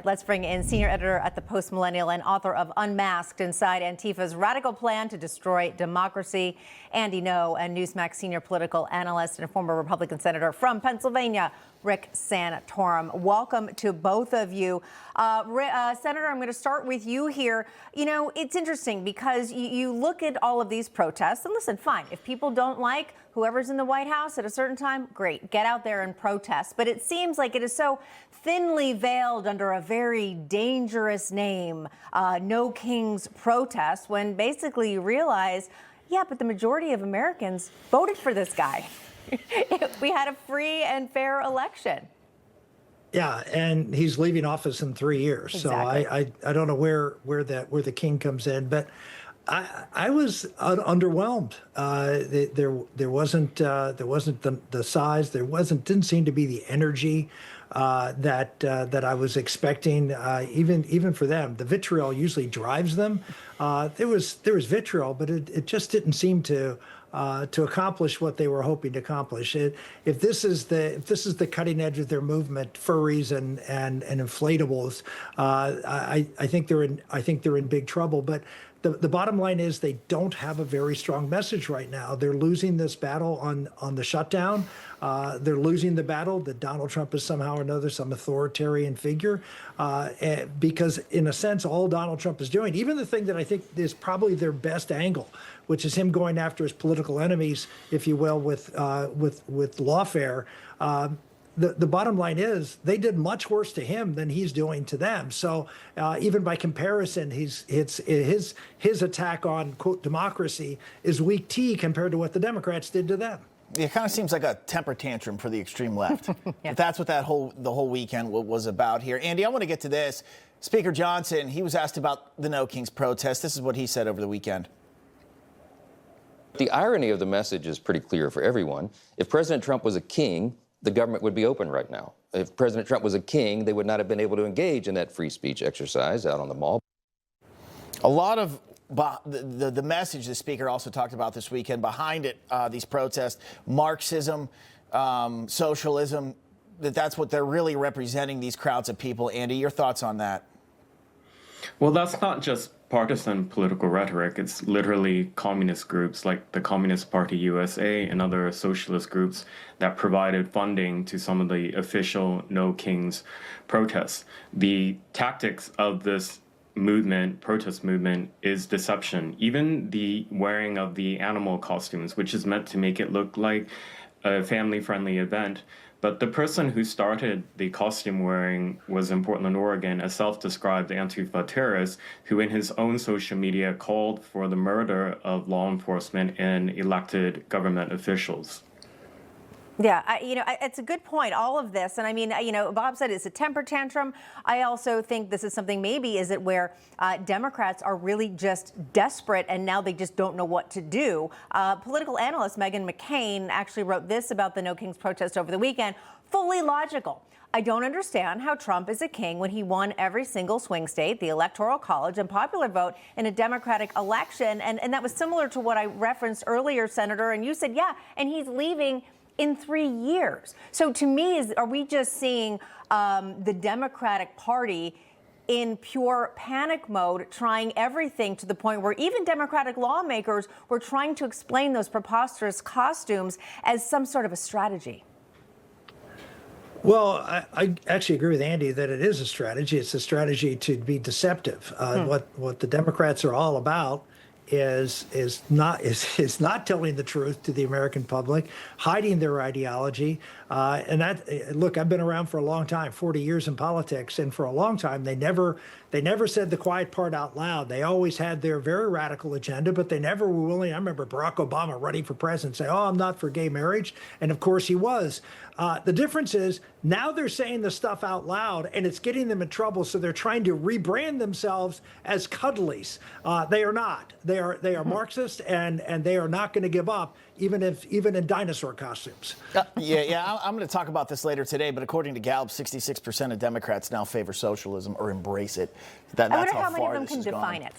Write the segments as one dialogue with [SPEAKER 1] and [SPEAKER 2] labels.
[SPEAKER 1] let's bring in senior editor at the Post Millennial and author of Unmasked: Inside Antifa's Radical Plan to Destroy Democracy, Andy Ngo, and Newsmax senior political analyst and a former Republican senator from Pennsylvania, Rick Santorum. Welcome to both of you. Senator, I'm going to start with you here. You know, it's interesting because you look at all of these protests, and listen, fine, if people don't like whoever's in the White House at a certain time, great, get out there and protest. But it seems like it is so thinly veiled under a very dangerous name, No Kings protest, when basically you realize, yeah, but the majority of Americans voted for this guy. We had a free and fair election.
[SPEAKER 2] Yeah, and he's leaving office in 3 years.
[SPEAKER 1] Exactly.
[SPEAKER 2] So I don't know where the king comes in, but I was underwhelmed. There wasn't the size. Didn't seem to be the energy that I was expecting. Even for them, the vitriol usually drives them. There was vitriol, but it just didn't seem to accomplish what they were hoping to accomplish. If this is the cutting edge of their movement, furries and inflatables, I think they're in big trouble. But the bottom line is they don't have a very strong message right now. They're losing this battle on the shutdown. They're losing the battle that Donald Trump is somehow or another some authoritarian figure, because in a sense, all Donald Trump is doing, even the thing that I think is probably their best angle, which is him going after his political enemies, if you will, with lawfare. The bottom line is they did much worse to him than he's doing to them. So even by comparison, his attack on, quote, democracy is weak tea compared to what the Democrats did to them.
[SPEAKER 3] It kind of seems like a temper tantrum for the extreme left.
[SPEAKER 1] Yeah.
[SPEAKER 3] But that's what the whole weekend was about here. Andy, I want to get to this. Speaker Johnson, he was asked about the No Kings protest. This is what he said over the weekend.
[SPEAKER 4] The irony of the message is pretty clear for everyone. If President Trump was a king, the government would be open right now. If President Trump was a king, they would not have been able to engage in that free speech exercise out on the mall.
[SPEAKER 3] A lot of the message the speaker also talked about this weekend behind it, these protests, Marxism, socialism, that's what they're really representing, these crowds of people. Andy, your thoughts on that?
[SPEAKER 5] Well, that's not just partisan political rhetoric. It's literally communist groups like the Communist Party USA and other socialist groups that provided funding to some of the official No Kings protests. The tactics of this protest movement, is deception. Even the wearing of the animal costumes, which is meant to make it look like a family-friendly event. But the person who started the costume wearing was in Portland, Oregon, a self-described Antifa terrorist who in his own social media called for the murder of law enforcement and elected government officials.
[SPEAKER 1] Yeah, it's a good point, all of this. And I mean, Bob said it's a temper tantrum. I also think this is something, maybe, is it where Democrats are really just desperate and now they just don't know what to do. Political analyst Meghan McCain actually wrote this about the No Kings protest over the weekend. Fully logical. I don't understand how Trump is a king when he won every single swing state, the Electoral College, and popular vote in a Democratic election. And that was similar to what I referenced earlier, Senator. And you said, yeah, and he's leaving in 3 years. So to me, are we just seeing the Democratic Party in pure panic mode, trying everything to the point where even Democratic lawmakers were trying to explain those preposterous costumes as some sort of a strategy?
[SPEAKER 2] Well, I actually agree with Andy that it is a strategy. It's a strategy to be deceptive. What the Democrats are all about is not telling the truth to the American public, hiding their ideology. And that, look, I've been around for a long time, 40 years in politics, and for a long time they never said the quiet part out loud. They always had their very radical agenda, but they never were willing. I remember Barack Obama running for president saying, "Oh, I'm not for gay marriage," and of course he was. The difference is now they're saying the stuff out loud, and it's getting them in trouble. So they're trying to rebrand themselves as cuddlies. They are not. They are Marxist, and they are not going to give up, even in dinosaur costumes.
[SPEAKER 3] Yeah. I'm going to talk about this later today. But according to Gallup, 66% of Democrats now favor socialism or embrace it.
[SPEAKER 1] I wonder how many of them can define it.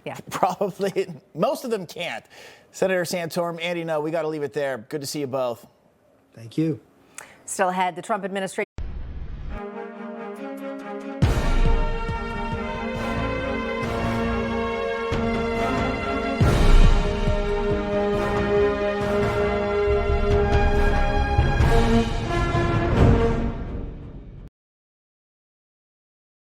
[SPEAKER 1] Yeah,
[SPEAKER 3] probably most of them can't. Senator Santorum, Andy Ngo, we got to leave it there. Good to see you both.
[SPEAKER 2] Thank you.
[SPEAKER 1] Still ahead, the Trump administration